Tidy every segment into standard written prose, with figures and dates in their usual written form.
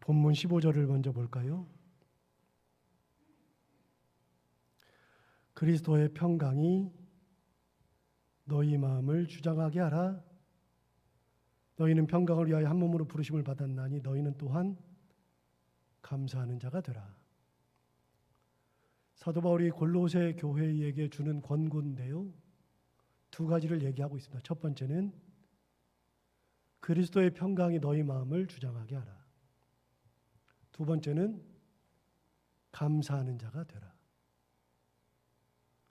본문 15절을 먼저 볼까요? 그리스도의 평강이 너희 마음을 주장하게 하라. 너희는 평강을 위하여 한 몸으로 부르심을 받았나니 너희는 또한 감사하는 자가 되라. 사도 바울이 골로새 교회에게 주는 권고인데요, 두 가지를 얘기하고 있습니다. 첫 번째는 그리스도의 평강이 너희 마음을 주장하게 하라. 두 번째는 감사하는 자가 되라.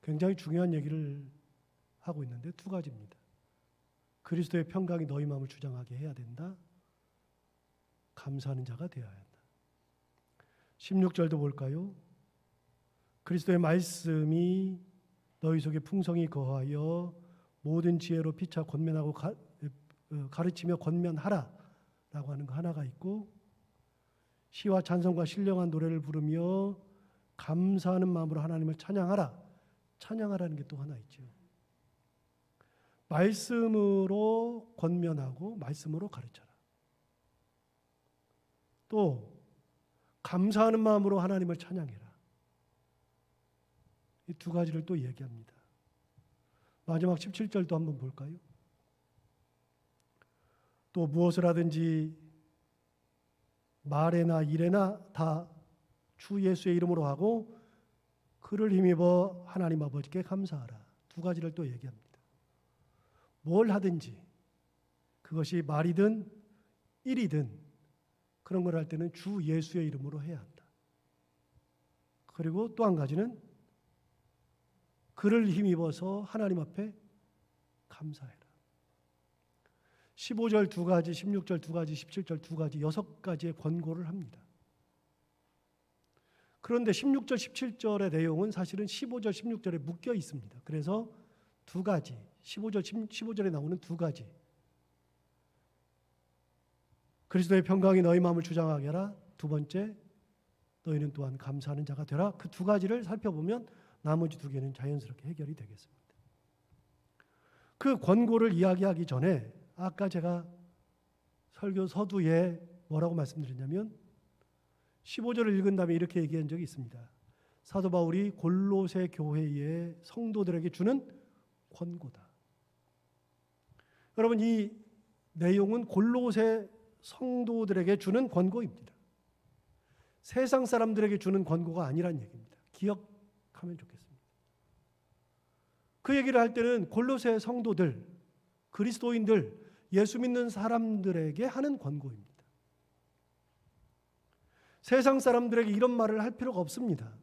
굉장히 중요한 얘기를 하고 있는데 두 가지입니다. 그리스도의 평강이 너희 마음을 주장하게 해야 된다. 감사하는 자가 되어야 한다. 16절도 볼까요? 그리스도의 말씀이 너희 속에 풍성히 거하여 모든 지혜로 피차 권면하고 가르치며 권면하라 라고 하는 거 하나가 있고, 시와 찬송과 신령한 노래를 부르며 감사하는 마음으로 하나님을 찬양하라. 찬양하라는 게 또 하나 있죠. 말씀으로 권면하고 말씀으로 가르쳐라. 또 감사하는 마음으로 하나님을 찬양해라. 이 두 가지를 또 얘기합니다. 마지막 17절도 한번 볼까요? 또 무엇을 하든지 말에나 일에나 다 주 예수의 이름으로 하고 그를 힘입어 하나님 아버지께 감사하라. 두 가지를 또 얘기합니다. 뭘 하든지, 그것이 말이든 일이든 그런 걸 할 때는 주 예수의 이름으로 해야 한다. 그리고 또 한 가지는 그를 힘입어서 하나님 앞에 감사해라. 15절 두 가지, 16절 두 가지, 17절 두 가지, 6가지의 권고를 합니다. 그런데 16절, 17절의 내용은 사실은 15절, 16절에 묶여 있습니다. 그래서 두 가지, 15절에 나오는 두 가지, 그리스도의 평강이 너희 마음을 주장하게 하라. 두 번째, 너희는 또한 감사하는 자가 되라. 그 두 가지를 살펴보면 나머지 두 개는 자연스럽게 해결이 되겠습니다. 그 권고를 이야기하기 전에 아까 제가 설교 서두에 뭐라고 말씀드렸냐면 15절을 읽은 다음에 이렇게 얘기한 적이 있습니다. 사도 바울이 골로새 교회의 성도들에게 주는 권고다. 여러분, 이 내용은 골로새 성도들에게 주는 권고입니다. 세상 사람들에게 주는 권고가 아니란 얘기입니다. 기억하면 좋겠습니다. 그 얘기를 할 때는 골로새 성도들, 그리스도인들, 예수 믿는 사람들에게 하는 권고입니다. 세상 사람들에게 이런 말을 할 필요가 없습니다.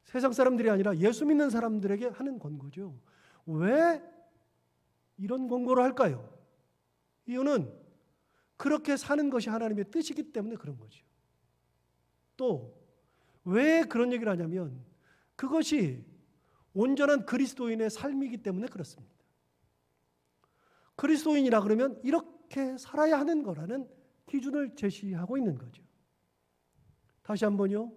세상 사람들이 아니라 예수 믿는 사람들에게 하는 권고죠. 왜 이런 권고를 할까요? 이유는 그렇게 사는 것이 하나님의 뜻이기 때문에 그런 거죠. 또 왜 그런 얘기를 하냐면 그것이 온전한 그리스도인의 삶이기 때문에 그렇습니다. 그리스도인이라 그러면 이렇게 살아야 하는 거라는 기준을 제시하고 있는 거죠. 다시 한번요.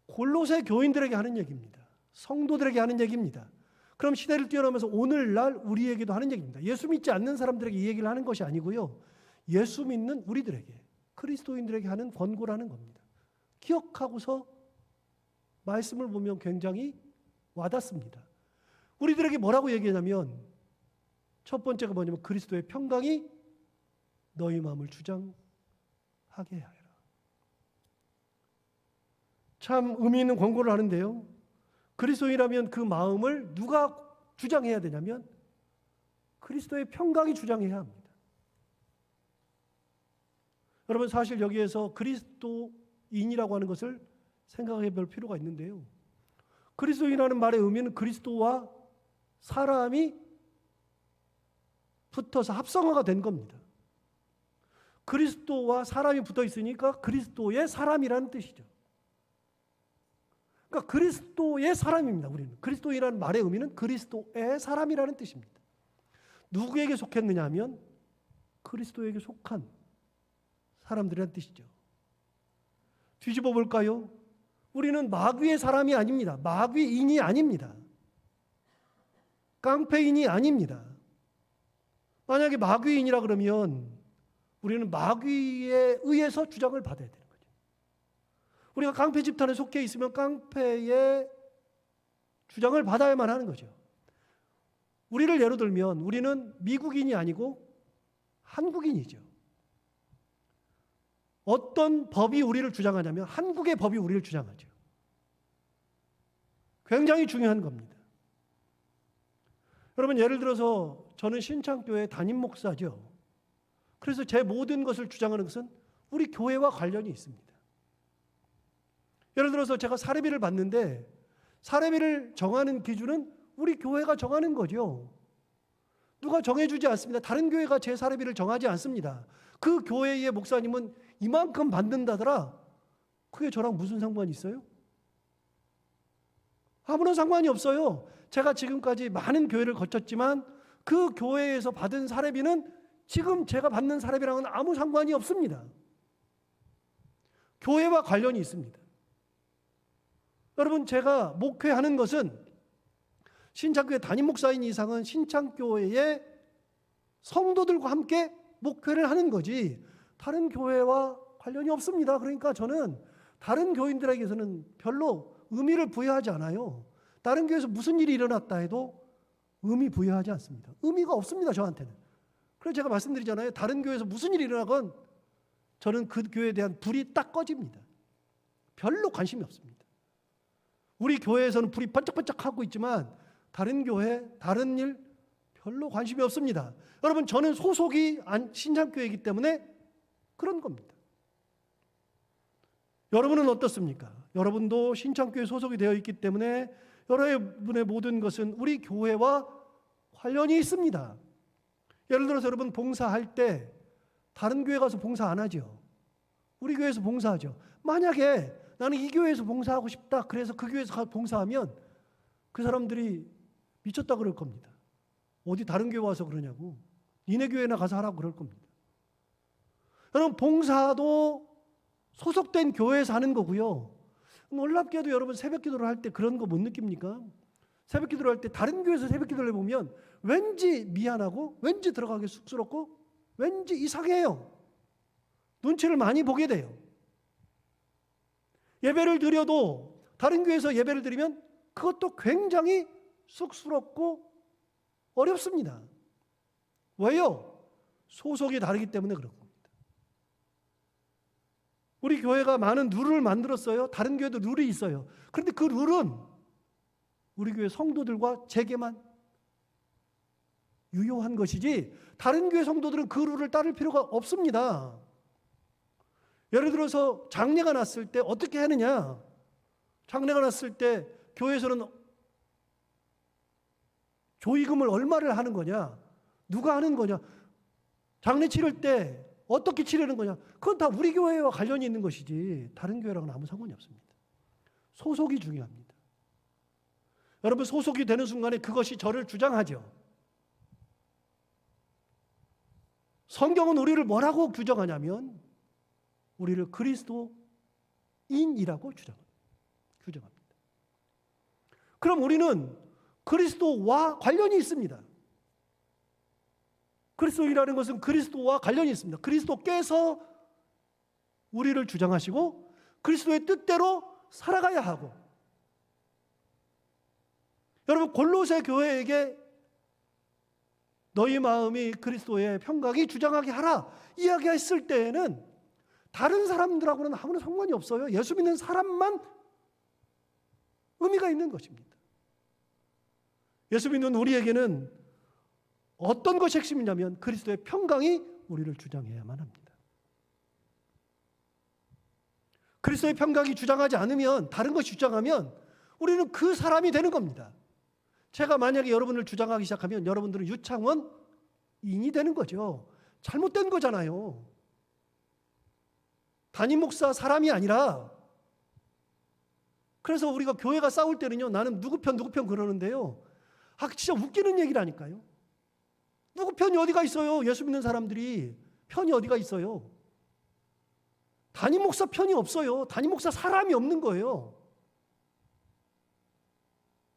골로새 교인들에게 하는 얘기입니다. 성도들에게 하는 얘기입니다. 그럼 시대를 뛰어넘어서 오늘날 우리에게도 하는 얘기입니다. 예수 믿지 않는 사람들에게 이 얘기를 하는 것이 아니고요. 예수 믿는 우리들에게, 그리스도인들에게 하는 권고라는 겁니다. 기억하고서 말씀을 보면 굉장히 와닿습니다. 우리들에게 뭐라고 얘기하냐면 첫 번째가 뭐냐면 그리스도의 평강이 너희 마음을 주장하게 하여라. 참 의미 있는 권고를 하는데요. 그리스도인이라면 그 마음을 누가 주장해야 되냐면 그리스도의 평강이 주장해야 합니다. 여러분, 사실 여기에서 그리스도인이라고 하는 것을 생각해 볼 필요가 있는데요. 그리스도인이라는 말의 의미는 그리스도와 사람이 붙어서 합성화가 된 겁니다. 그리스도와 사람이 붙어 있으니까 그리스도의 사람이라는 뜻이죠. 그러니까 그리스도의 사람입니다. 우리는 그리스도인이라는 말의 의미는 그리스도의 사람이라는 뜻입니다. 누구에게 속했느냐 하면 그리스도에게 속한 사람들이라는 뜻이죠. 뒤집어 볼까요? 우리는 마귀의 사람이 아닙니다. 마귀인이 아닙니다. 깡패인이 아닙니다. 만약에 마귀인이라 그러면 우리는 마귀에 의해서 주장을 받아야 되는 거죠. 우리가 깡패 집단에 속해 있으면 깡패의 주장을 받아야만 하는 거죠. 우리를 예로 들면 우리는 미국인이 아니고 한국인이죠. 어떤 법이 우리를 주장하냐면 한국의 법이 우리를 주장하죠. 굉장히 중요한 겁니다. 여러분, 예를 들어서 저는 신창교회 담임 목사죠. 그래서 제 모든 것을 주장하는 것은 우리 교회와 관련이 있습니다. 예를 들어서 제가 사례비를 받는데 사례비를 정하는 기준은 우리 교회가 정하는 거죠. 누가 정해주지 않습니다. 다른 교회가 제 사례비를 정하지 않습니다. 그 교회의 목사님은 이만큼 받는다더라. 그게 저랑 무슨 상관이 있어요? 아무런 상관이 없어요. 제가 지금까지 많은 교회를 거쳤지만 그 교회에서 받은 사례비는 지금 제가 받는 사례비랑은 아무 상관이 없습니다. 교회와 관련이 있습니다. 여러분, 제가 목회하는 것은 신창교회 담임 목사인 이상은 신창교회의 성도들과 함께 목회를 하는 거지 다른 교회와 관련이 없습니다. 그러니까 저는 다른 교인들에게서는 별로 의미를 부여하지 않아요. 다른 교회에서 무슨 일이 일어났다 해도 의미 부여하지 않습니다. 의미가 없습니다, 저한테는. 그래서 제가 말씀드리잖아요. 다른 교회에서 무슨 일이 일어나건 저는 그 교회에 대한 불이 딱 꺼집니다. 별로 관심이 없습니다. 우리 교회에서는 불이 번쩍번쩍하고 있지만 다른 교회, 다른 일 별로 관심이 없습니다. 여러분, 저는 소속이 신창교회이기 때문에 그런 겁니다. 여러분은 어떻습니까? 여러분도 신창교회 소속이 되어 있기 때문에 여러분의 모든 것은 우리 교회와 관련이 있습니다. 예를 들어서 여러분 봉사할 때 다른 교회 가서 봉사 안 하죠. 우리 교회에서 봉사하죠. 만약에 나는 이 교회에서 봉사하고 싶다. 그래서 그 교회에서 가서 봉사하면 그 사람들이 미쳤다 그럴 겁니다. 어디 다른 교회 와서 그러냐고. 니네 교회나 가서 하라고 그럴 겁니다. 여러분, 봉사도 소속된 교회에서 하는 거고요. 놀랍게도 여러분 새벽 기도를 할 때 그런 거 못 느낍니까? 새벽 기도를 할 때 다른 교회에서 새벽 기도를 해보면 왠지 미안하고 왠지 들어가기 쑥스럽고 왠지 이상해요. 눈치를 많이 보게 돼요. 예배를 드려도 다른 교회에서 예배를 드리면 그것도 굉장히 쑥스럽고 어렵습니다. 왜요? 소속이 다르기 때문에 그런 겁니다. 우리 교회가 많은 룰을 만들었어요. 다른 교회도 룰이 있어요. 그런데 그 룰은 우리 교회 성도들과 제게만 유효한 것이지 다른 교회 성도들은 그 룰을 따를 필요가 없습니다. 예를 들어서 장례가 났을 때 어떻게 하느냐? 장례가 났을 때 교회에서는 조의금을 얼마를 하는 거냐? 누가 하는 거냐? 장례 치를 때 어떻게 치르는 거냐? 그건 다 우리 교회와 관련이 있는 것이지 다른 교회랑은 아무 상관이 없습니다. 소속이 중요합니다. 여러분, 소속이 되는 순간에 그것이 저를 주장하죠. 성경은 우리를 뭐라고 규정하냐면 우리를 그리스도인이라고 규정합니다. 그럼 우리는 그리스도와 관련이 있습니다. 그리스도인이라는 것은 그리스도와 관련이 있습니다. 그리스도께서 우리를 주장하시고 그리스도의 뜻대로 살아가야 하고, 여러분, 골로새 교회에게 너희 마음이 그리스도의 평강이 주장하게 하라 이야기했을 때에는 다른 사람들하고는 아무런 상관이 없어요. 예수 믿는 사람만 의미가 있는 것입니다. 예수 믿는 우리에게는 어떤 것이 핵심이냐면 그리스도의 평강이 우리를 주장해야만 합니다. 그리스도의 평강이 주장하지 않으면, 다른 것이 주장하면 우리는 그 사람이 되는 겁니다. 제가 만약에 여러분을 주장하기 시작하면 여러분들은 유창원인이 되는 거죠. 잘못된 거잖아요. 담임 목사 사람이 아니라. 그래서 우리가 교회가 싸울 때는요, 나는 누구 편 그러는데요. 진짜 웃기는 얘기라니까요. 누구 편이 어디가 있어요? 예수 믿는 사람들이 편이 어디가 있어요? 담임 목사 편이 없어요. 담임 목사 사람이 없는 거예요.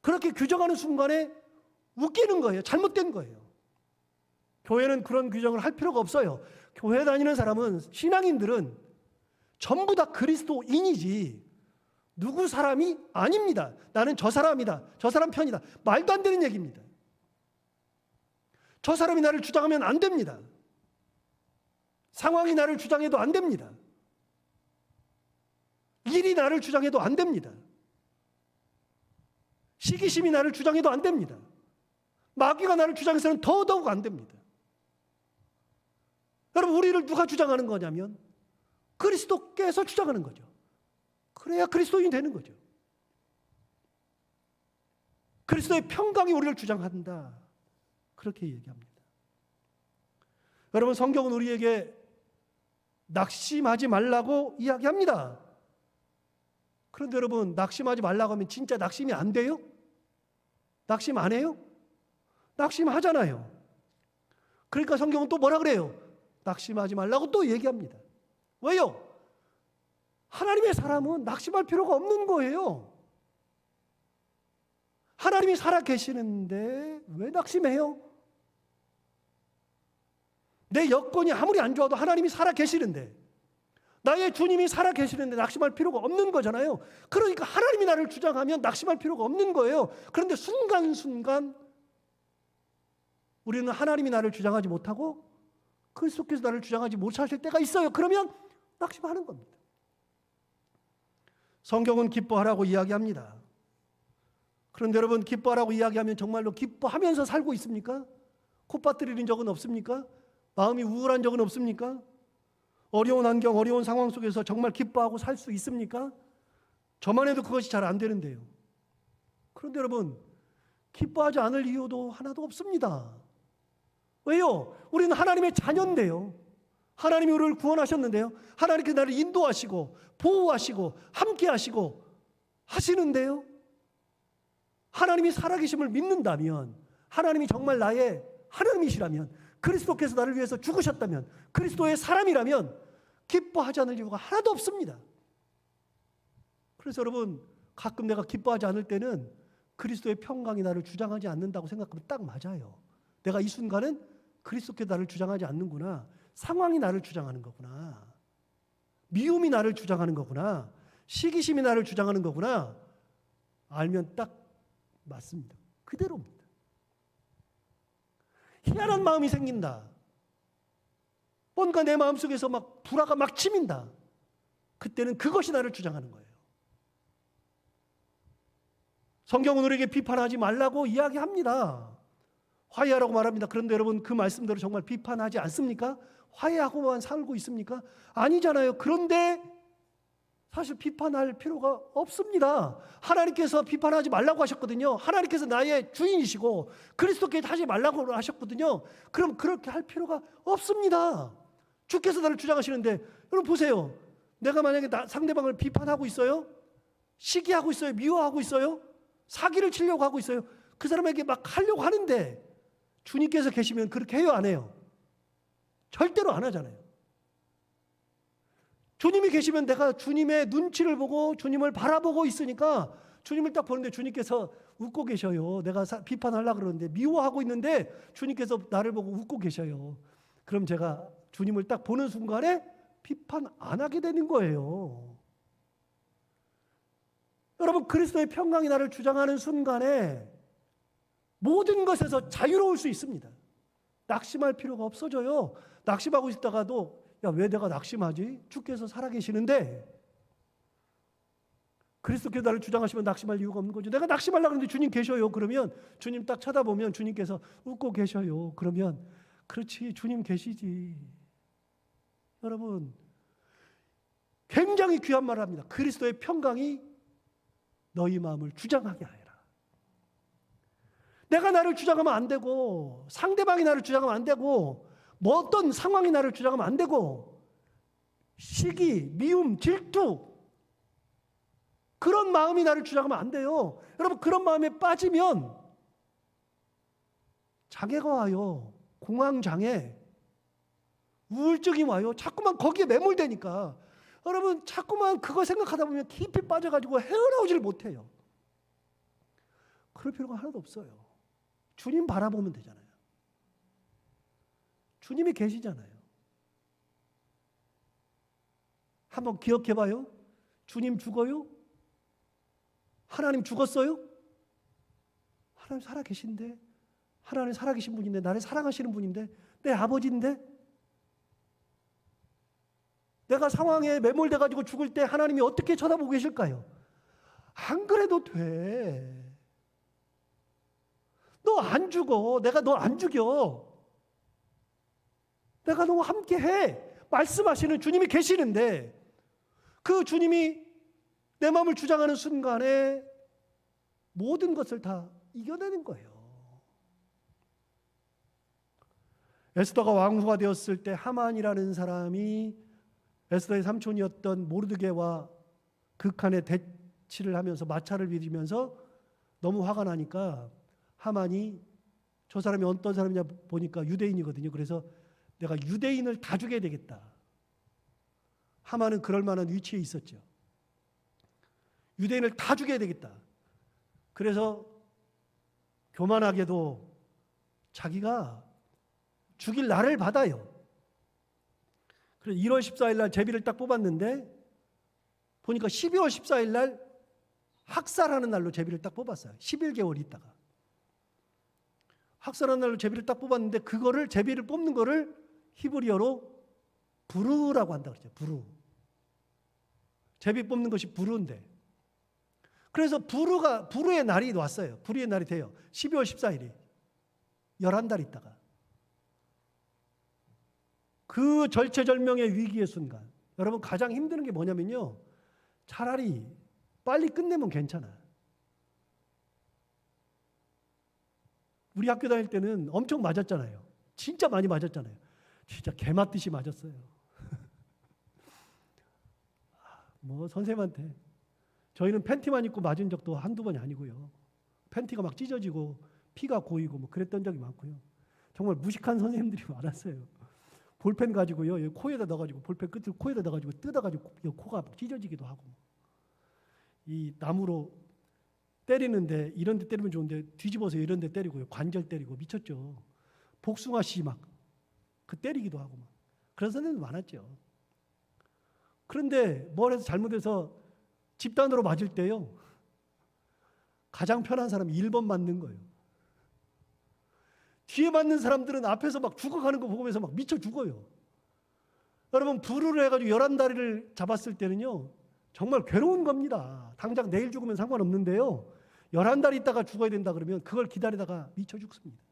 그렇게 규정하는 순간에 웃기는 거예요. 잘못된 거예요. 교회는 그런 규정을 할 필요가 없어요. 교회 다니는 사람은, 신앙인들은 전부 다 그리스도인이지 누구 사람이 아닙니다. 나는 저 사람이다, 저 사람 편이다. 말도 안 되는 얘기입니다. 저 사람이 나를 주장하면 안 됩니다. 상황이 나를 주장해도 안 됩니다. 일이 나를 주장해도 안 됩니다. 시기심이 나를 주장해도 안 됩니다. 마귀가 나를 주장해서는 더더욱 안 됩니다. 여러분, 우리를 누가 주장하는 거냐면 그리스도께서 주장하는 거죠. 그래야 그리스도인이 되는 거죠. 그리스도의 평강이 우리를 주장한다, 그렇게 얘기합니다. 여러분, 성경은 우리에게 낙심하지 말라고 이야기합니다. 그런데 여러분, 낙심하지 말라고 하면 진짜 낙심이 안 돼요? 낙심 안 해요? 낙심하잖아요. 그러니까 성경은 또 뭐라 그래요? 낙심하지 말라고 또 얘기합니다. 왜요? 하나님의 사람은 낙심할 필요가 없는 거예요. 하나님이 살아 계시는데 왜 낙심해요? 내 여건이 아무리 안 좋아도 하나님이 살아 계시는데, 나의 주님이 살아 계시는데 낙심할 필요가 없는 거잖아요. 그러니까 하나님이 나를 주장하면 낙심할 필요가 없는 거예요. 그런데 순간순간 우리는 하나님이 나를 주장하지 못하고 그리스도께서 나를 주장하지 못하실 때가 있어요. 그러면 낙심하는 겁니다. 성경은 기뻐하라고 이야기합니다. 그런데 여러분, 기뻐하라고 이야기하면 정말로 기뻐하면서 살고 있습니까? 콧바뜨리는 적은 없습니까? 마음이 우울한 적은 없습니까? 어려운 환경, 어려운 상황 속에서 정말 기뻐하고 살 수 있습니까? 저만 해도 그것이 잘 안 되는데요. 그런데 여러분, 기뻐하지 않을 이유도 하나도 없습니다. 왜요? 우리는 하나님의 자녀인데요. 하나님이 우리를 구원하셨는데요. 하나님께서 나를 인도하시고 보호하시고 함께 하시고 하시는데요. 하나님이 살아계심을 믿는다면, 하나님이 정말 나의 하나님이시라면, 그리스도께서 나를 위해서 죽으셨다면, 그리스도의 사람이라면 기뻐하지 않을 이유가 하나도 없습니다. 그래서 여러분, 가끔 내가 기뻐하지 않을 때는 그리스도의 평강이 나를 주장하지 않는다고 생각하면 딱 맞아요. 내가 이 순간은 그리스도께서 나를 주장하지 않는구나, 상황이 나를 주장하는 거구나, 미움이 나를 주장하는 거구나, 시기심이 나를 주장하는 거구나 알면 딱 맞습니다. 그대로입니다. 희한한 마음이 생긴다, 뭔가 내 마음속에서 막 불화가 막 치민다, 그때는 그것이 나를 주장하는 거예요. 성경은 우리에게 비판하지 말라고 이야기합니다. 화해하라고 말합니다. 그런데 여러분, 그 말씀대로 정말 비판하지 않습니까? 화해하고만 살고 있습니까? 아니잖아요. 그런데 사실 비판할 필요가 없습니다. 하나님께서 비판하지 말라고 하셨거든요. 하나님께서 나의 주인이시고 그리스도께서 하지 말라고 하셨거든요. 그럼 그렇게 할 필요가 없습니다. 주께서 나를 주장하시는데, 여러분 보세요. 내가 만약에 상대방을 비판하고 있어요? 시기하고 있어요? 미워하고 있어요? 사기를 치려고 하고 있어요? 그 사람에게 막 하려고 하는데 주님께서 계시면 그렇게 해요, 안 해요? 절대로 안 하잖아요. 주님이 계시면 내가 주님의 눈치를 보고 주님을 바라보고 있으니까, 주님을 딱 보는데 주님께서 웃고 계셔요. 내가 비판하려고 그러는데, 미워하고 있는데 주님께서 나를 보고 웃고 계셔요. 그럼 제가 주님을 딱 보는 순간에 비판 안 하게 되는 거예요. 여러분, 그리스도의 평강이 나를 주장하는 순간에 모든 것에서 자유로울 수 있습니다. 낙심할 필요가 없어져요. 낙심하고 있다가도, 야, 왜 내가 낙심하지? 주께서 살아계시는데. 그리스도께서 나를 주장하시면 낙심할 이유가 없는 거죠. 내가 낙심하려고 하는데 주님 계셔요. 그러면 주님 딱 쳐다보면 주님께서 웃고 계셔요. 그러면 그렇지, 주님 계시지. 여러분, 굉장히 귀한 말을 합니다. 그리스도의 평강이 너희 마음을 주장하게 하여라. 내가 나를 주장하면 안 되고, 상대방이 나를 주장하면 안 되고, 뭐 어떤 상황이 나를 주장하면 안 되고, 시기, 미움, 질투, 그런 마음이 나를 주장하면 안 돼요. 여러분, 그런 마음에 빠지면 장애가 와요. 공황장애, 우울증이 와요. 자꾸만 거기에 매몰되니까. 여러분, 자꾸만 그거 생각하다 보면 깊이 빠져가지고 헤어나오지를 못해요. 그럴 필요가 하나도 없어요. 주님 바라보면 되잖아요. 주님이 계시잖아요. 한번 기억해 봐요. 주님 죽어요? 하나님 죽었어요? 하나님 살아계신데, 하나님 살아계신 분인데, 나를 사랑하시는 분인데, 내 아버지인데, 내가 상황에 매몰돼가지고 죽을 때 하나님이 어떻게 쳐다보고 계실까요? 안 그래도 돼. 너 안 죽어. 내가 너 안 죽여. 내가 너와 함께 해. 말씀하시는 주님이 계시는데, 그 주님이 내 마음을 주장하는 순간에 모든 것을 다 이겨내는 거예요. 에스더가 왕후가 되었을 때 하만이라는 사람이 에스더의 삼촌이었던 모르드게와 극한의 대치를 하면서 마차를 비비면서 너무 화가 나니까 하만이, 저 사람이 어떤 사람이냐 보니까 유대인이거든요. 그래서 내가 유대인을 다 죽여야 되겠다. 하만은 그럴 만한 위치에 있었죠. 유대인을 다 죽여야 되겠다. 그래서 교만하게도 자기가 죽일 날을 받아요. 그래서 1월 14일 날 제비를 딱 뽑았는데 보니까 12월 14일 날 학살하는 날로 제비를 딱 뽑았어요. 11개월 있다가. 학살하는 날로 제비를 딱 뽑았는데 그거를, 제비를 뽑는 거를 히브리어로 부르라고 한다고 그랬죠. 부르. 제비 뽑는 것이 부르인데. 그래서 부르의 날이 왔어요. 부르의 날이 돼요. 12월 14일이. 11달 있다가. 그 절체절명의 위기의 순간. 여러분, 가장 힘든 게 뭐냐면요. 차라리 빨리 끝내면 괜찮아. 우리 학교 다닐 때는 엄청 맞았잖아요. 진짜 많이 맞았잖아요. 진짜 개 맞듯이 맞았어요. 뭐 선생님한테. 저희는 팬티만 입고 맞은 적도 한두 번이 아니고요. 팬티가 막 찢어지고 피가 고이고 뭐 그랬던 적이 많고요. 정말 무식한 선생님들이 많았어요. 볼펜 가지고요, 코에다 넣어가지고 볼펜 끝을 코에다 넣어가지고 뜯어가지고 코가 찢어지기도 하고, 이 나무로 때리는데 이런 데 때리면 좋은데 뒤집어서 이런 데 때리고요, 관절 때리고 미쳤죠. 복숭아 씨 막 그 때리기도 하고 막 그런 선생님들 많았죠. 그런데 뭘 해서 잘못해서 집단으로 맞을 때요, 가장 편한 사람이 1번 맞는 거예요. 뒤에 맞는 사람들은 앞에서 막 죽어가는 거 보면서 막 미쳐 죽어요. 여러분, 부르를 해가지고 11다리를 잡았을 때는요, 정말 괴로운 겁니다. 당장 내일 죽으면 상관없는데요, 11달 있다가 죽어야 된다 그러면 그걸 기다리다가 미쳐 죽습니다.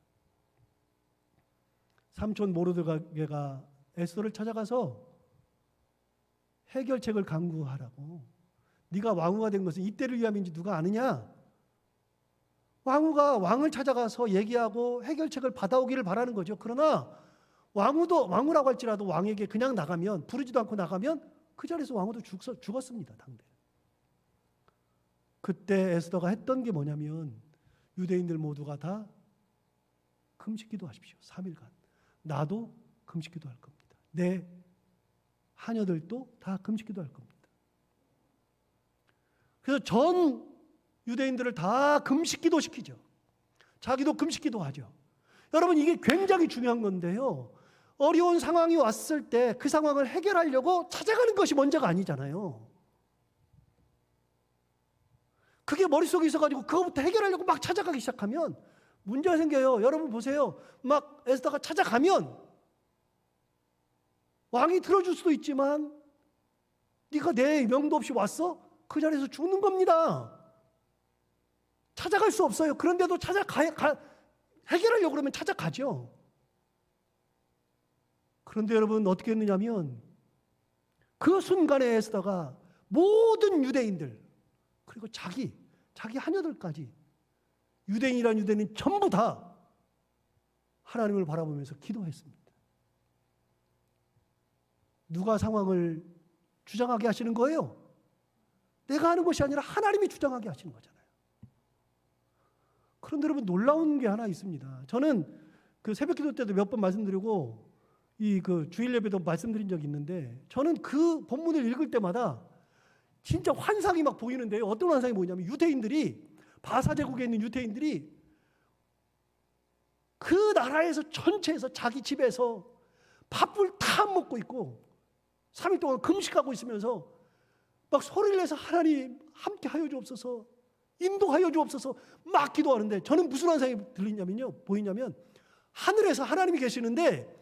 삼촌 모르드게가 에스더를 찾아가서 해결책을 강구하라고. 네가 왕후가 된 것은 이때를 위함인지 누가 아느냐? 왕후가 왕을 찾아가서 얘기하고 해결책을 받아오기를 바라는 거죠. 그러나 왕후라고 할지라도 왕에게 그냥 나가면, 부르지도 않고 나가면 그 자리에서 왕후도 죽었습니다. 당대. 그때 에스더가 했던 게 뭐냐면, 유대인들 모두가 다 금식기도 하십시오. 3일간. 나도 금식기도 할 겁니다. 내 하녀들도 다 금식기도 할 겁니다. 그래서 전 유대인들을 다 금식기도 시키죠. 자기도 금식기도 하죠. 여러분, 이게 굉장히 중요한 건데요, 어려운 상황이 왔을 때 그 상황을 해결하려고 찾아가는 것이 먼저가 아니잖아요. 그게 머릿속에 있어가지고 그거부터 해결하려고 막 찾아가기 시작하면 문제가 생겨요. 여러분 보세요. 막 에스더가 찾아가면 왕이 들어줄 수도 있지만, 네가 내 명도 없이 왔어? 그 자리에서 죽는 겁니다. 찾아갈 수 없어요. 그런데도 해결하려고 그러면 찾아가죠. 그런데 여러분, 어떻게 했느냐면 그 순간에 에스더가 모든 유대인들, 그리고 자기 하녀들까지, 유대인이란 유대인 전부 다 하나님을 바라보면서 기도했습니다. 누가 상황을 주장하게 하시는 거예요? 내가 하는 것이 아니라 하나님이 주장하게 하시는 거잖아요. 그런데 여러분, 놀라운 게 하나 있습니다. 저는 그 새벽기도 때도 몇 번 말씀드리고 그 주일 예배도 말씀드린 적이 있는데, 저는 그 본문을 읽을 때마다 진짜 환상이 막 보이는데요. 어떤 환상이 보이냐면, 유대인들이, 바사 제국에 있는 유대인들이 그 나라에서 전체에서 자기 집에서 밥을 다 먹고 있고 3일 동안 금식하고 있으면서 막 소리를 내서 하나님 함께 하여 주옵소서, 인도하여 주옵소서 막 기도하는데, 저는 무슨 환상이 보이냐면 하늘에서 하나님이 계시는데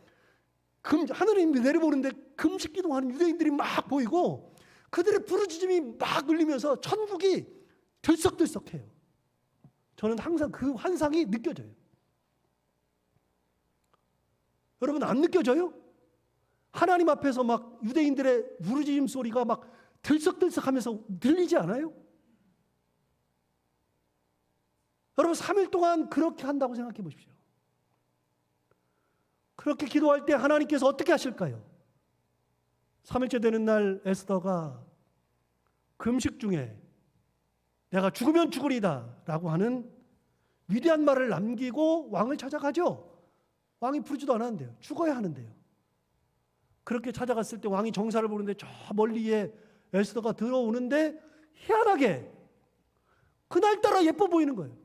하나님이 내려보는데 금식 기도하는 유대인들이 막 보이고 그들의 부르짖음이 막 울리면서 천국이 들썩들썩해요. 저는 항상 그 환상이 느껴져요. 여러분 안 느껴져요? 하나님 앞에서 막 유대인들의 부르짖음 소리가 막 들썩들썩하면서 들리지 않아요? 여러분 3일 동안 그렇게 한다고 생각해 보십시오. 그렇게 기도할 때 하나님께서 어떻게 하실까요? 3일째 되는 날 에스더가 금식 중에 내가 죽으면 죽으리다 라고 하는 위대한 말을 남기고 왕을 찾아가죠. 왕이 부르지도 않았는데요. 죽어야 하는데요. 그렇게 찾아갔을 때 왕이 정사를 보는데 저 멀리에 에스더가 들어오는데 희한하게 그날따라 예뻐 보이는 거예요.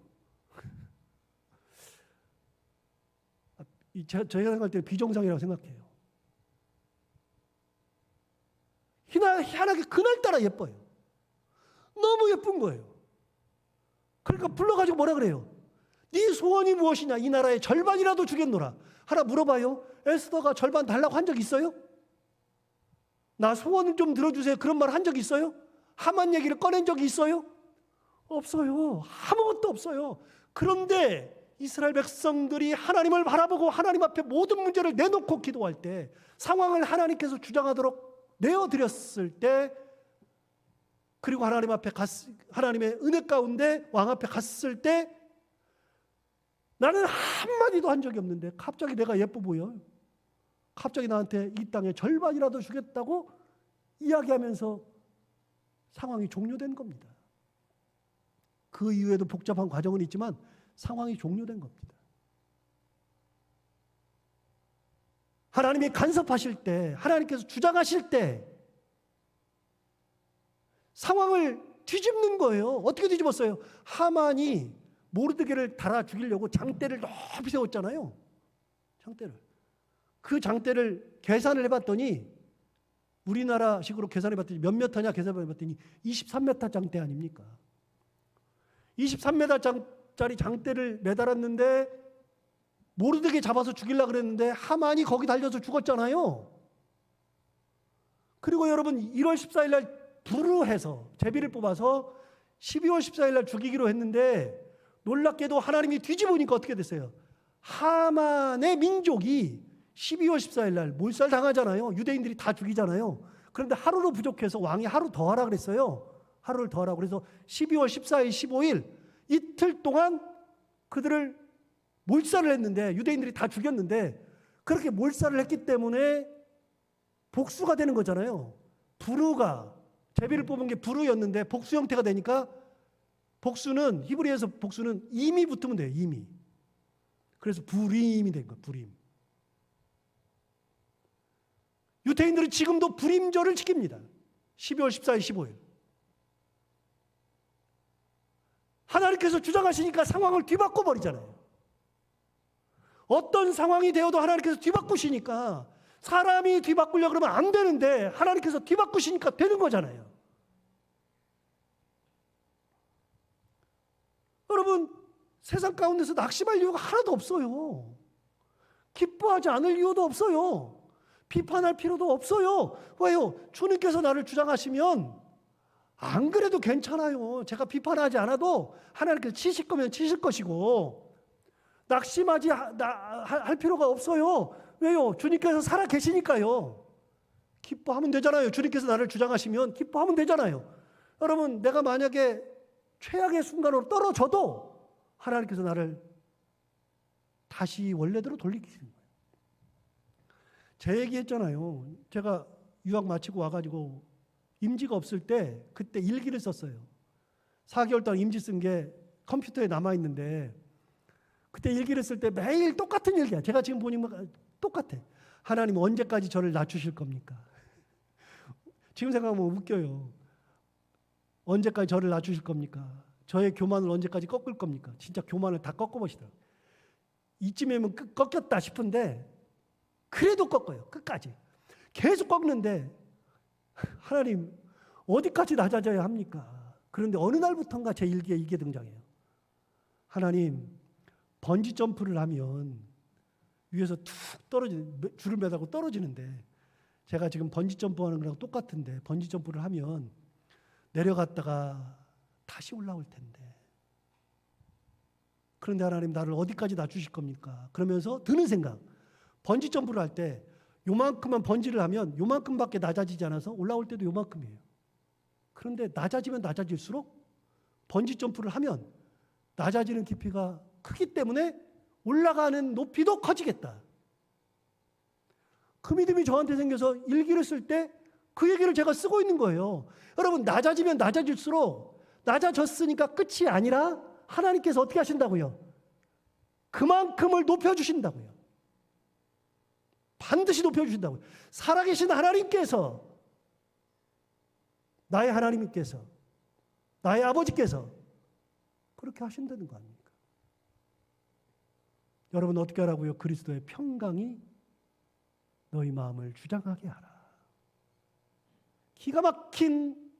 저희가 생각할 때 비정상이라고 생각해요. 희한하게 그날따라 예뻐요. 너무 예쁜 거예요. 그러니까 불러가지고 뭐라 그래요? 네 소원이 무엇이냐? 이 나라의 절반이라도 주겠노라. 하나 물어봐요. 에스더가 절반 달라고 한 적 있어요? 나 소원을 좀 들어주세요. 그런 말 한 적 있어요? 하만 얘기를 꺼낸 적이 있어요? 없어요. 아무것도 없어요. 그런데 이스라엘 백성들이 하나님을 바라보고 하나님 앞에 모든 문제를 내놓고 기도할 때, 상황을 하나님께서 주장하도록 내어드렸을 때, 그리고 하나님 앞에 하나님의 은혜 가운데 왕 앞에 갔을 때, 나는 한마디도 한 적이 없는데 갑자기 내가 예뻐 보여요. 갑자기 나한테 이 땅의 절반이라도 주겠다고 이야기하면서 상황이 종료된 겁니다. 그 이후에도 복잡한 과정은 있지만 상황이 종료된 겁니다. 하나님이 간섭하실 때, 하나님께서 주장하실 때 상황을 뒤집는 거예요. 어떻게 뒤집었어요? 하만이 모르드게를 달아 죽이려고 장대를 높이 세웠잖아요. 장대를. 그 장대를 계산을 해봤더니, 우리나라식으로 계산해봤더니 몇 미터냐 계산해봤더니 23m 장대 아닙니까? 23m짜리 장대를 매달았는데 모르드게 잡아서 죽이려고 그랬는데 하만이 거기 달려서 죽었잖아요. 그리고 여러분 1월 14일 날 불우해서 제비를 뽑아서 12월 14일 날 죽이기로 했는데, 놀랍게도 하나님이 뒤집으니까 어떻게 됐어요? 하만의 민족이 12월 14일 날 몰살 당하잖아요. 유대인들이 다 죽이잖아요. 그런데 하루로 부족해서 왕이 하루 더 하라 그랬어요. 하루를 더 하라고. 그래서 12월 14일, 15일 이틀 동안 그들을 몰살을 했는데, 유대인들이 다 죽였는데, 그렇게 몰살을 했기 때문에 복수가 되는 거잖아요. 부르가, 제비를 뽑은 게 부르였는데 복수 형태가 되니까, 복수는 히브리에서 복수는 임이 붙으면 돼요. 임이. 그래서 부림이 된 거예요. 부림. 유대인들은 지금도 부림절을 지킵니다. 12월 14일, 15일. 하나님께서 주장하시니까 상황을 뒤바꿔 버리잖아요. 어떤 상황이 되어도 하나님께서 뒤바꾸시니까, 사람이 뒤바꾸려고 그러면 안 되는데 하나님께서 뒤바꾸시니까 되는 거잖아요. 여러분, 세상 가운데서 낙심할 이유가 하나도 없어요. 기뻐하지 않을 이유도 없어요. 비판할 필요도 없어요. 왜요? 주님께서 나를 주장하시면 안 그래도 괜찮아요. 제가 비판하지 않아도 하나님께서 치실 거면 치실 것이고, 낙심하지 할 필요가 없어요. 왜요? 주님께서 살아 계시니까요. 기뻐하면 되잖아요. 주님께서 나를 주장하시면 기뻐하면 되잖아요. 여러분, 내가 만약에 최악의 순간으로 떨어져도 하나님께서 나를 다시 원래대로 돌리시는 거예요. 제 얘기했잖아요. 제가 유학 마치고 와가지고 임지가 없을 때 그때 일기를 썼어요. 4개월 동안 임지 쓴 게 컴퓨터에 남아있는데, 그때 일기를 쓸 때 매일 똑같은 일기야. 제가 지금 보니까 똑같아. 하나님 언제까지 저를 낮추실 겁니까? 지금 생각하면 웃겨요. 언제까지 저를 낮추실 겁니까? 저의 교만을 언제까지 꺾을 겁니까? 진짜 교만을 다 꺾어보시더라고요. 이쯤이면 꺾였다 싶은데 그래도 꺾어요. 끝까지. 계속 꺾는데 하나님, 어디까지 낮아져야 합니까? 그런데 어느 날부턴가 제 일기에 이게 등장해요. 하나님, 번지 점프를 하면 위에서 툭 줄을 매달고 떨어지는데, 제가 지금 번지 점프하는 거랑 똑같은데 번지 점프를 하면 내려갔다가 다시 올라올 텐데, 그런데 하나님, 나를 어디까지 낮추실 겁니까? 그러면서 드는 생각, 번지 점프를 할 때 요만큼만 번지를 하면 요만큼밖에 낮아지지 않아서 올라올 때도 요만큼이에요. 그런데 낮아지면 낮아질수록 번지 점프를 하면 낮아지는 깊이가 크기 때문에 올라가는 높이도 커지겠다. 그 믿음이 저한테 생겨서 일기를 쓸 때 그 얘기를 제가 쓰고 있는 거예요. 여러분, 낮아지면 낮아질수록 낮아졌으니까 끝이 아니라 하나님께서 어떻게 하신다고요? 그만큼을 높여주신다고요. 반드시 높여주신다고요. 살아계신 하나님께서, 나의 하나님께서, 나의 아버지께서 그렇게 하신다는 거 아닙니까? 여러분, 어떻게 하라고요? 그리스도의 평강이 너희 마음을 주장하게 하라. 기가 막힌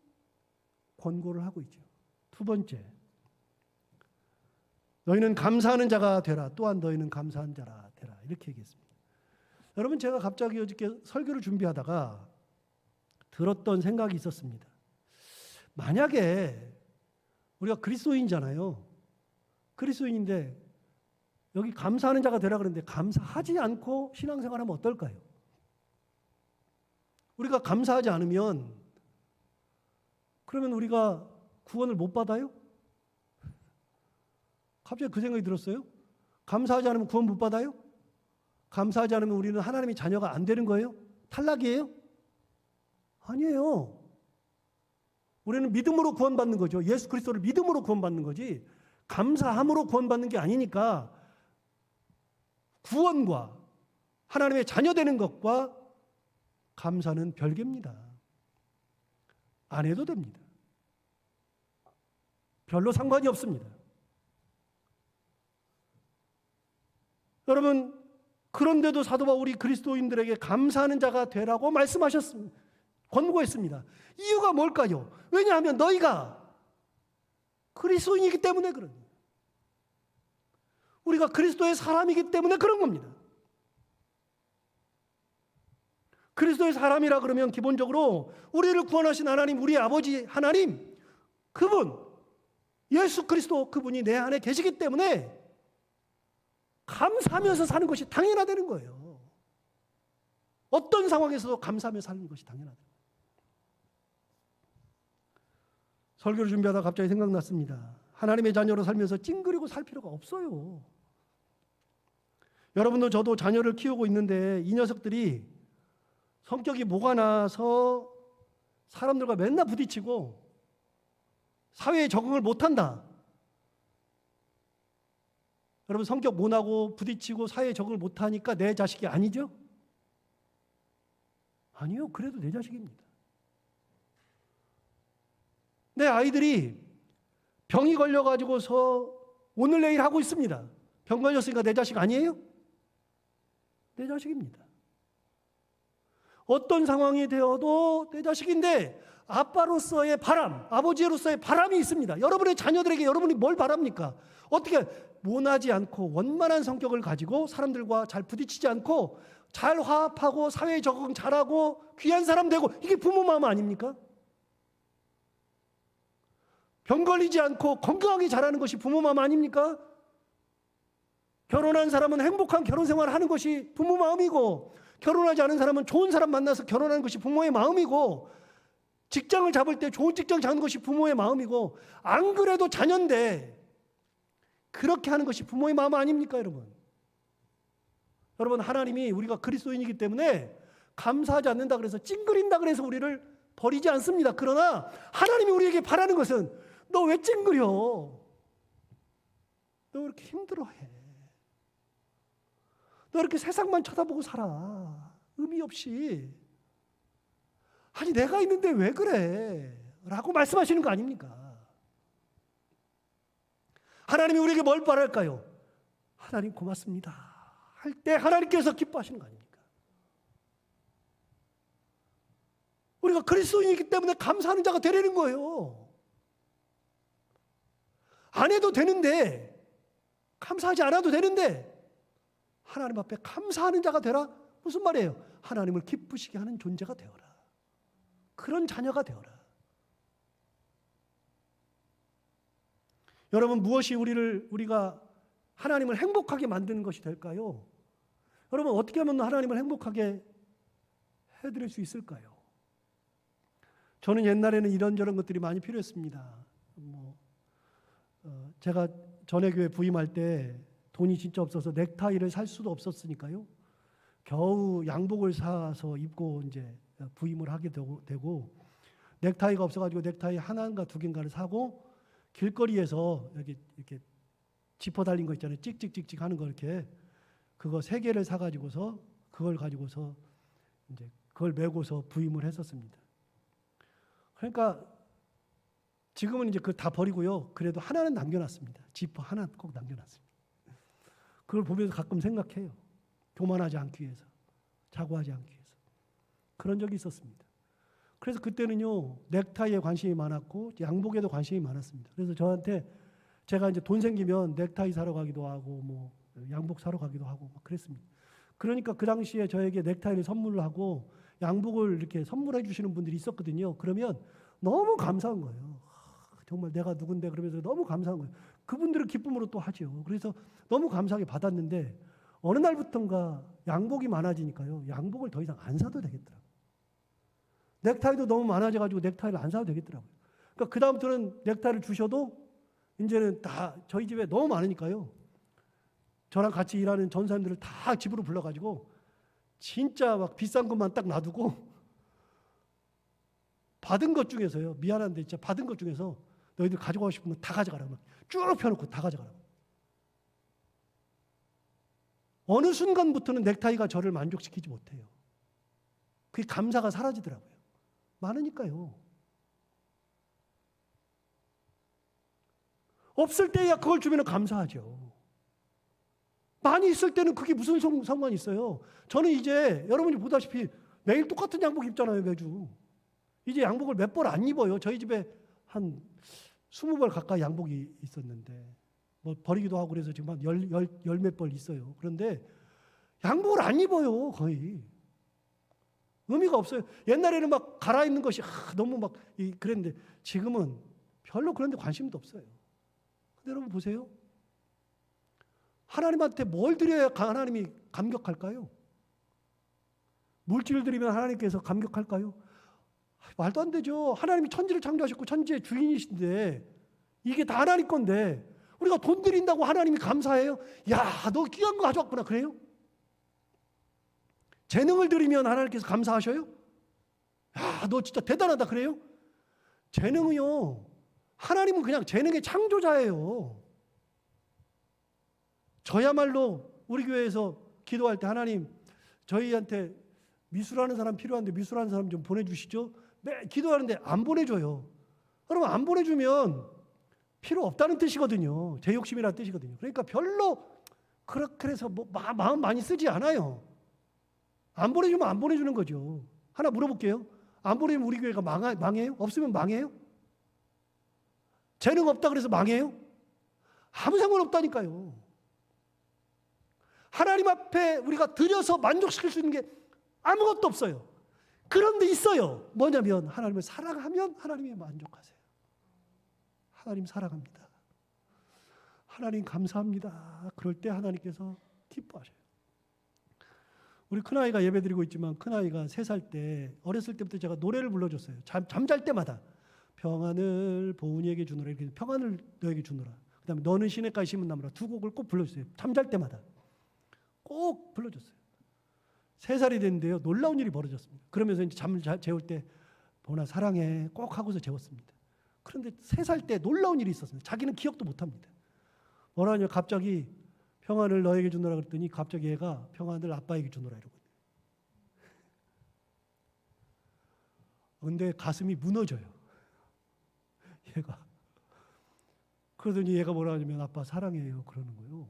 권고를 하고 있죠. 두 번째, 너희는 감사하는 자가 되라. 또한 너희는 감사한 자라 되라. 이렇게 얘기했습니다. 여러분, 제가 갑자기 어저께 설교를 준비하다가 들었던 생각이 있었습니다. 만약에 우리가 그리스도인이잖아요. 그리스도인인데 여기 감사하는 자가 되라 그러는데 감사하지 않고 신앙생활하면 어떨까요? 우리가 감사하지 않으면 그러면 우리가 구원을 못 받아요? 갑자기 그 생각이 들었어요. 감사하지 않으면 구원 못 받아요? 감사하지 않으면 우리는 하나님의 자녀가 안 되는 거예요? 탈락이에요? 아니에요. 우리는 믿음으로 구원받는 거죠. 예수 그리스도를 믿음으로 구원받는 거지, 감사함으로 구원받는 게 아니니까 구원과 하나님의 자녀 되는 것과 감사는 별개입니다. 안 해도 됩니다. 별로 상관이 없습니다. 여러분, 그런데도 사도 바울이 그리스도인들에게 감사하는 자가 되라고 말씀하셨습니다. 권고했습니다. 이유가 뭘까요? 왜냐하면 너희가 그리스도인이기 때문에 그런 거예요. 우리가 그리스도의 사람이기 때문에 그런 겁니다. 그리스도의 사람이라 그러면 기본적으로 우리를 구원하신 하나님, 우리의 아버지 하나님, 그분, 예수 그리스도 그분이 내 안에 계시기 때문에 감사하면서 사는 것이 당연하다는 거예요. 어떤 상황에서도 감사하며 사는 것이 당연하다. 설교를 준비하다 갑자기 생각났습니다. 하나님의 자녀로 살면서 찡그리고 살 필요가 없어요. 여러분도 저도 자녀를 키우고 있는데 이 녀석들이 성격이 뭐가 나서 사람들과 맨날 부딪히고 사회에 적응을 못한다. 여러분, 성격 모나고 부딪히고 사회에 적응을 못하니까 내 자식이 아니죠? 아니요. 그래도 내 자식입니다. 내 아이들이 병이 걸려가지고서 오늘 내일 하고 있습니다. 병 걸렸으니까 내 자식 아니에요? 내 자식입니다. 어떤 상황이 되어도 내 자식인데 아빠로서의 바람, 아버지로서의 바람이 있습니다. 여러분의 자녀들에게 여러분이 뭘 바랍니까? 어떻게 모나지 않고 원만한 성격을 가지고 사람들과 잘 부딪히지 않고 잘 화합하고 사회에 적응 잘하고 귀한 사람 되고, 이게 부모 마음 아닙니까? 병 걸리지 않고 건강하게 자라는 것이 부모 마음 아닙니까? 결혼한 사람은 행복한 결혼 생활을 하는 것이 부모 마음이고, 결혼하지 않은 사람은 좋은 사람 만나서 결혼하는 것이 부모의 마음이고, 직장을 잡을 때 좋은 직장 잡는 것이 부모의 마음이고, 안 그래도 자녀인데 그렇게 하는 것이 부모의 마음 아닙니까, 여러분? 여러분, 하나님이 우리가 그리스도인이기 때문에 감사하지 않는다 그래서 찡그린다 그래서 우리를 버리지 않습니다. 그러나 하나님이 우리에게 바라는 것은, 너 왜 찡그려? 너 왜 이렇게 힘들어해? 너 이렇게 세상만 쳐다보고 살아? 의미 없이. 아니, 내가 있는데 왜 그래? 라고 말씀하시는 거 아닙니까? 하나님이 우리에게 뭘 바랄까요? 하나님 고맙습니다 할 때 하나님께서 기뻐하시는 거 아닙니까? 우리가 그리스도인이기 때문에 감사하는 자가 되려는 거예요. 안 해도 되는데, 감사하지 않아도 되는데 하나님 앞에 감사하는 자가 되라. 무슨 말이에요? 하나님을 기쁘시게 하는 존재가 되어라. 그런 자녀가 되어라. 여러분, 무엇이 우리가 하나님을 행복하게 만드는 것이 될까요? 여러분, 어떻게 하면 하나님을 행복하게 해드릴 수 있을까요? 저는 옛날에는 이런저런 것들이 많이 필요했습니다. 제가 전에 교회 부임할 때 돈이 진짜 없어서 넥타이를 살 수도 없었으니까요. 겨우 양복을 사서 입고 이제 부임을 하게 되고 넥타이가 없어가지고 넥타이 하나인가 두 개인가를 사고 길거리에서 이렇게 지퍼 달린 거 있잖아요. 찍찍찍찍 하는 거 이렇게 그거 3개를 사가지고서 그걸 가지고서 이제 그걸 메고서 부임을 했었습니다. 그러니까 지금은 이제 그걸 다 버리고요. 그래도 하나는 남겨놨습니다. 지퍼 하나 꼭 남겨놨습니다. 그걸 보면서 가끔 생각해요. 교만하지 않기 위해서, 자고하지 않기 위해서. 그런 적이 있었습니다. 그래서 그때는요, 넥타이에 관심이 많았고 양복에도 관심이 많았습니다. 그래서 저한테 제가 이제 돈 생기면 넥타이 사러 가기도 하고 뭐 양복 사러 가기도 하고 막 그랬습니다. 그러니까 그 당시에 저에게 넥타이를 선물을 하고 양복을 이렇게 선물해 주시는 분들이 있었거든요. 그러면 너무 감사한 거예요. 정말 내가 누군데 그러면서 너무 감사한 거예요. 그분들은 기쁨으로 또 하죠. 그래서 너무 감사하게 받았는데 어느 날부턴가 양복이 많아지니까요. 양복을 더 이상 안 사도 되겠더라고요. 넥타이도 너무 많아져가지고 넥타이를 안 사도 되겠더라고요. 그러니까 그 다음부터는 넥타이를 주셔도 이제는 다 저희 집에 너무 많으니까요. 저랑 같이 일하는 전사님들을 다 집으로 불러가지고 진짜 막 비싼 것만 딱 놔두고 받은 것 중에서요. 미안한데 진짜 받은 것 중에서 너희들 가져가고 싶은 거 다 가져가라고 쭉 펴놓고 다 가져가라고. 어느 순간부터는 넥타이가 저를 만족시키지 못해요. 그 감사가 사라지더라고요. 많으니까요. 없을 때야 그걸 주면 감사하죠. 많이 있을 때는 그게 무슨 상관이 있어요. 저는 이제 여러분이 보다시피 매일 똑같은 양복 입잖아요. 매주. 이제 양복을 몇 벌 안 입어요. 저희 집에 한 20벌 가까이 양복이 있었는데 뭐 버리기도 하고 그래서 지금 한 열 몇 벌 있어요. 그런데 양복을 안 입어요. 거의. 의미가 없어요. 옛날에는 막 갈아입는 것이 너무 막 그랬는데 지금은 별로 그런 데 관심도 없어요. 근데 여러분 보세요. 하나님한테 뭘 드려야 하나님이 감격할까요? 물질을 드리면 하나님께서 감격할까요? 말도 안 되죠. 하나님이 천지를 창조하셨고 천지의 주인이신데 이게 다 하나님 건데 우리가 돈 드린다고 하나님이 감사해요? 야, 너 귀한 거 가져왔구나. 그래요? 재능을 드리면 하나님께서 감사하셔요? 야, 너 진짜 대단하다. 그래요? 재능은요, 하나님은 그냥 재능의 창조자예요. 저야말로 우리 교회에서 기도할 때 하나님 저희한테 미술하는 사람 필요한데 미술하는 사람 좀 보내주시죠. 기도하는데 안 보내줘요. 그러면 안 보내주면 필요 없다는 뜻이거든요. 제 욕심이라는 뜻이거든요. 그러니까 별로 그렇게 해서 뭐 마음 많이 쓰지 않아요. 안 보내주면 안 보내주는 거죠. 하나 물어볼게요. 안 보내면 우리 교회가 망해요? 없으면 망해요? 재능 없다 그래서 망해요? 아무 상관없다니까요. 하나님 앞에 우리가 드려서 만족시킬 수 있는 게 아무것도 없어요. 그런데 있어요. 뭐냐면 하나님을 사랑하면 하나님이 만족하세요. 하나님 사랑합니다. 하나님 감사합니다. 그럴 때 하나님께서 기뻐하셔요. 우리 큰아이가 예배드리고 있지만 큰아이가 3살 때 어렸을 때부터 제가 노래를 불러줬어요. 잠잘 때마다 평안을 보은이에게 주노라. 이렇게 평안을 너에게 주노라. 그 다음에 너는 시냇가에 심은 나무라. 2곡을 꼭 불러줬어요. 잠잘 때마다 꼭 불러줬어요. 3살이 됐는데요. 놀라운 일이 벌어졌습니다. 그러면서 이제 잠을 재울 때 보나 사랑해 꼭 하고서 재웠습니다. 그런데 3살 때 놀라운 일이 있었습니다. 자기는 기억도 못합니다. 뭐라냐 갑자기 평안을 너에게 주노라 그랬더니 갑자기 얘가 평안을 아빠에게 주노라 이러거든요. 근데 가슴이 무너져요. 얘가. 그러더니 얘가 뭐라 하냐면 아빠 사랑해요 그러는 거예요.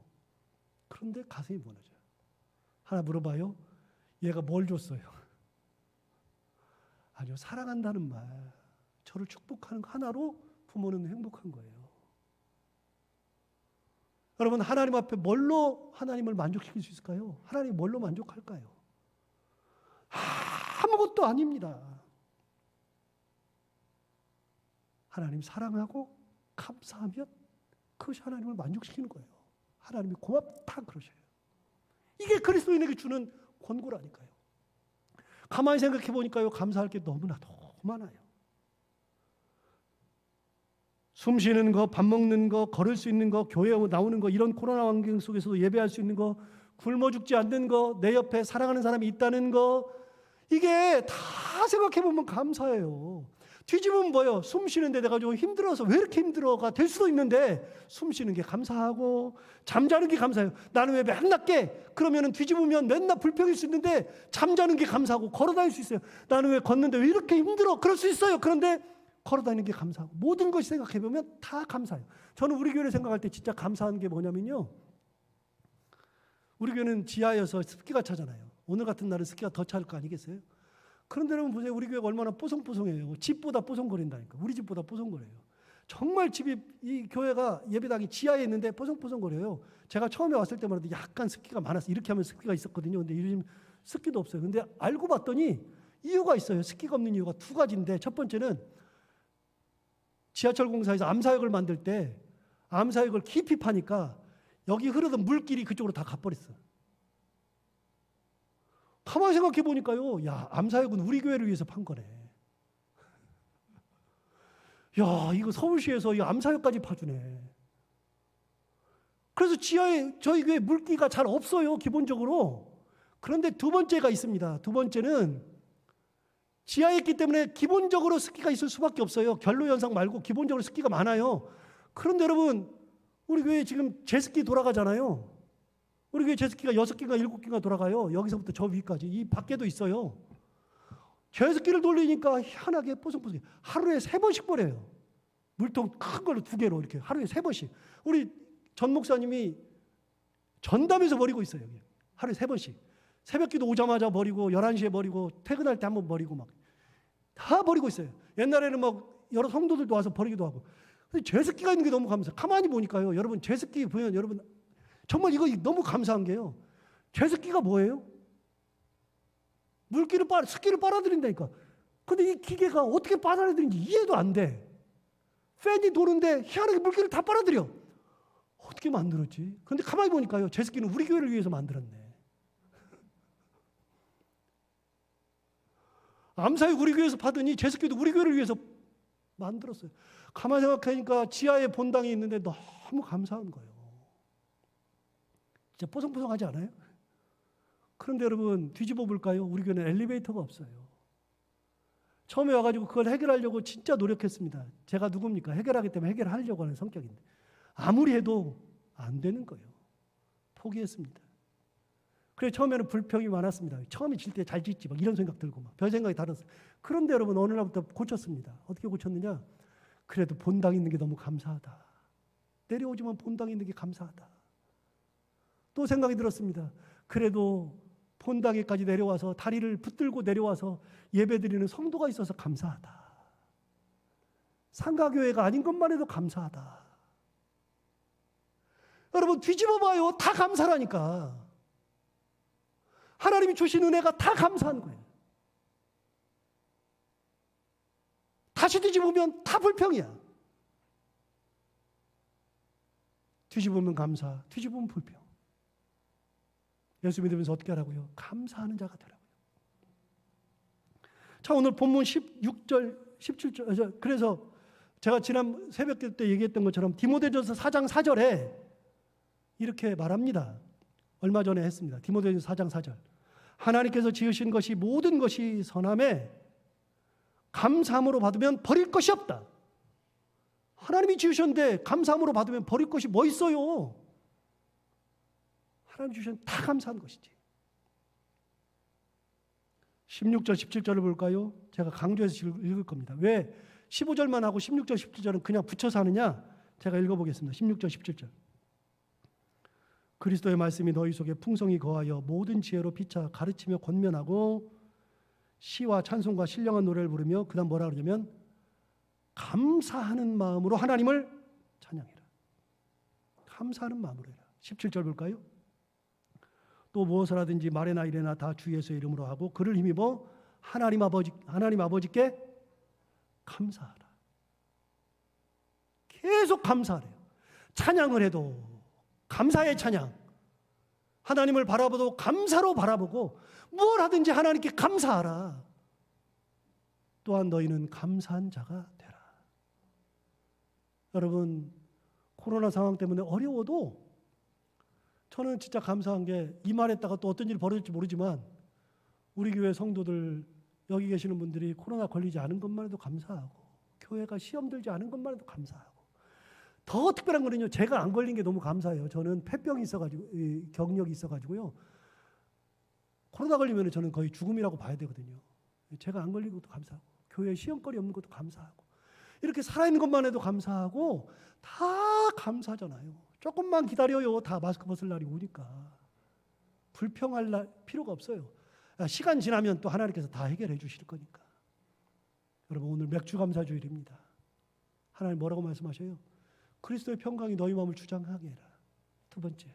그런데 가슴이 무너져요. 하나 물어봐요. 얘가 뭘 줬어요? 아니요, 사랑한다는 말, 저를 축복하는 거 하나로 부모는 행복한 거예요. 여러분, 하나님 앞에 뭘로 하나님을 만족시킬 수 있을까요? 하나님이 뭘로 만족할까요? 아무것도 아닙니다. 하나님 사랑하고 감사하면 그것이 하나님을 만족시키는 거예요. 하나님이 고맙다 그러셔요. 이게 그리스도인에게 주는 권고라니까요. 가만히 생각해 보니까요, 감사할 게 너무나 너무 많아요. 숨 쉬는 거, 밥 먹는 거, 걸을 수 있는 거, 교회 나오는 거, 이런 코로나 환경 속에서도 예배할 수 있는 거, 굶어 죽지 않는 거, 내 옆에 사랑하는 사람이 있다는 거, 이게 다 생각해 보면 감사해요. 뒤집으면 뭐예요? 숨 쉬는데 내가 좀 힘들어서 왜 이렇게 힘들어가 될 수도 있는데 숨 쉬는 게 감사하고 잠자는 게 감사해요. 나는 왜 맨날 깨? 그러면 뒤집으면 맨날 불평일 수 있는데 잠자는 게 감사하고 걸어다닐 수 있어요. 나는 왜 걷는데 왜 이렇게 힘들어? 그럴 수 있어요. 그런데 걸어다니는 게 감사하고 모든 것이 생각해보면 다 감사해요. 저는 우리 교회를 생각할 때 진짜 감사한 게 뭐냐면요, 우리 교회는 지하여서 습기가 차잖아요. 오늘 같은 날은 습기가 더 찰 거 아니겠어요? 그런데 여러분 보세요. 우리 교회가 얼마나 뽀송뽀송해요. 집보다 뽀송거린다니까. 우리 집보다 뽀송거려요. 정말 집이, 이 교회가 예배당이 지하에 있는데 뽀송뽀송거려요. 제가 처음에 왔을 때만 해도 약간 습기가 많았어요. 이렇게 하면 습기가 있었거든요. 근데 요즘 습기도 없어요. 근데 알고 봤더니 이유가 있어요. 습기가 없는 이유가 두 가지인데, 첫 번째는 지하철 공사에서 암사역을 만들 때 암사역을 깊이 파니까 여기 흐르던 물길이 그쪽으로 다 가버렸어. 가만히 생각해 보니까요, 야, 암사역은 우리 교회를 위해서 판 거네. 야, 이거 서울시에서 이 암사역까지 파주네. 그래서 지하에 저희 교회 물기가 잘 없어요, 기본적으로. 그런데 두 번째가 있습니다. 두 번째는 지하에 있기 때문에 기본적으로 습기가 있을 수밖에 없어요. 결로 현상 말고 기본적으로 습기가 많아요. 그런데 여러분, 우리 교회 지금 제습기 돌아가잖아요. 우리 교회 제습기가 6개가 7개가 돌아가요. 여기서부터 저 위까지. 이 밖에도 있어요. 제습기를 돌리니까 희한하게 뽀송뽀송해. 하루에 3번씩 버려요. 물통 큰 걸로 2개로 이렇게 하루에 3번씩. 우리 전 목사님이 전담해서 버리고 있어요. 여기. 하루에 3번씩. 새벽기도 오자마자 버리고 11시에 버리고 퇴근할 때 한번 버리고 막 다 버리고 있어요. 옛날에는 막 여러 성도들도 와서 버리기도 하고. 근데 제습기가 있는 게 너무 감사해요. 가만히 보니까요. 여러분 제습기 보면 여러분 정말 이거 너무 감사한 게요. 제습기가 뭐예요? 습기를 빨아들인다니까. 근데 이 기계가 어떻게 빨아들이는지 이해도 안 돼. 팬이 도는데 희한하게 물기를 다 빨아들여. 어떻게 만들었지? 근데 가만히 보니까요. 제습기는 우리 교회를 위해서 만들었네. 암사역 우리 교회에서 파더니 제습기도 우리 교회를 위해서 만들었어요. 가만히 생각하니까 지하에 본당이 있는데 너무 감사한 거예요. 진짜 뽀송뽀송하지 않아요? 그런데 여러분 뒤집어 볼까요? 우리 교회는 엘리베이터가 없어요. 처음에 와가지고 그걸 해결하려고 진짜 노력했습니다. 제가 누굽니까? 해결하기 때문에 해결하려고 하는 성격인데 아무리 해도 안 되는 거예요. 포기했습니다. 그래서 처음에는 불평이 많았습니다. 처음에 질 때 잘 짓지 막 이런 생각 들고 막 별 생각이 달았어요. 그런데 여러분 어느 날부터 고쳤습니다. 어떻게 고쳤느냐? 그래도 본당 있는 게 너무 감사하다. 내려오지만 본당 있는 게 감사하다. 또 생각이 들었습니다. 그래도 본당에까지 내려와서 다리를 붙들고 내려와서 예배드리는 성도가 있어서 감사하다. 상가교회가 아닌 것만 해도 감사하다. 여러분 뒤집어 봐요. 다 감사라니까. 하나님이 주신 은혜가 다 감사한 거예요. 다시 뒤집으면 다 불평이야. 뒤집으면 감사, 뒤집으면 불평. 예수 믿으면서 어떻게 하라고요? 감사하는 자가 되라고요. 자, 오늘 본문 16절, 17절. 그래서 제가 지난 새벽 때 얘기했던 것처럼 디모데전서 4장 4절에 이렇게 말합니다. 얼마 전에 했습니다. 디모데전서 4장 4절. 하나님께서 지으신 것이 모든 것이 선함에 감사함으로 받으면 버릴 것이 없다. 하나님이 지으셨는데 감사함으로 받으면 버릴 것이 뭐 있어요? 하나님 주셨는데 다 감사한 것이지. 16절 17절을 볼까요? 제가 강조해서 읽을 겁니다. 왜 15절만 하고 16절 17절은 그냥 붙여서 하느냐? 제가 읽어보겠습니다. 16절 17절. 그리스도의 말씀이 너희 속에 풍성히 거하여 모든 지혜로 피차 가르치며 권면하고 시와 찬송과 신령한 노래를 부르며 그다음 뭐라 그러냐면 감사하는 마음으로 하나님을 찬양해라. 감사하는 마음으로 해라. 17절 볼까요? 또 무엇을 하든지 말이나 이래나 다 주 예수의 이름으로 하고 그를 힘입어 하나님 아버지께 감사하라. 계속 감사하래요. 찬양을 해도 감사의 찬양. 하나님을 바라보도 감사로 바라보고 뭘 하든지 하나님께 감사하라. 또한 너희는 감사한 자가 되라. 여러분, 코로나 상황 때문에 어려워도 저는 진짜 감사한 게 이 말했다가 또 어떤 일이 벌어질지 모르지만 우리 교회 성도들 여기 계시는 분들이 코로나 걸리지 않은 것만 해도 감사하고 교회가 시험 들지 않은 것만 해도 감사하고 더 특별한 거는요, 제가 안 걸린 게 너무 감사해요. 저는 폐병이 있어가지고 경력이 있어가지고요, 코로나 걸리면 저는 거의 죽음이라고 봐야 되거든요. 제가 안 걸린 것도 감사하고 교회에 시험거리 없는 것도 감사하고 이렇게 살아있는 것만 해도 감사하고 다 감사잖아요. 조금만 기다려요. 다 마스크 벗을 날이 오니까. 불평할 필요가 없어요. 시간 지나면 또 하나님께서 다 해결해 주실 거니까. 여러분, 오늘 맥주 감사 주일입니다. 하나님 뭐라고 말씀하셔요? 그리스도의 평강이 너희 마음을 주장하게 해라. 두 번째,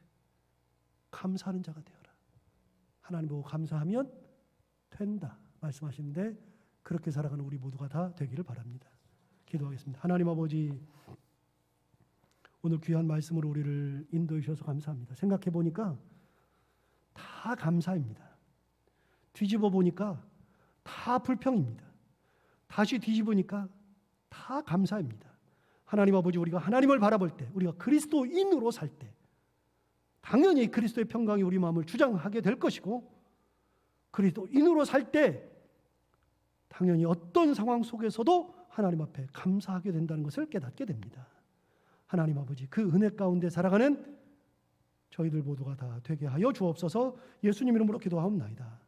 감사하는 자가 되어라. 하나님 보고 감사하면 된다 말씀하시는데 그렇게 살아가는 우리 모두가 다 되기를 바랍니다. 기도하겠습니다. 하나님 아버지, 오늘 귀한 말씀으로 우리를 인도해 주셔서 감사합니다. 생각해 보니까 다 감사입니다. 뒤집어 보니까 다 불평입니다. 다시 뒤집으니까 다 감사입니다. 하나님 아버지, 우리가 하나님을 바라볼 때, 우리가 그리스도인으로 살 때 당연히 그리스도의 평강이 우리 마음을 주장하게 될 것이고, 그리스도인으로 살 때 당연히 어떤 상황 속에서도 하나님 앞에 감사하게 된다는 것을 깨닫게 됩니다. 하나님 아버지, 그 은혜 가운데 살아가는 저희들 모두가 다 되게 하여 주옵소서. 예수님 이름으로 기도하옵나이다.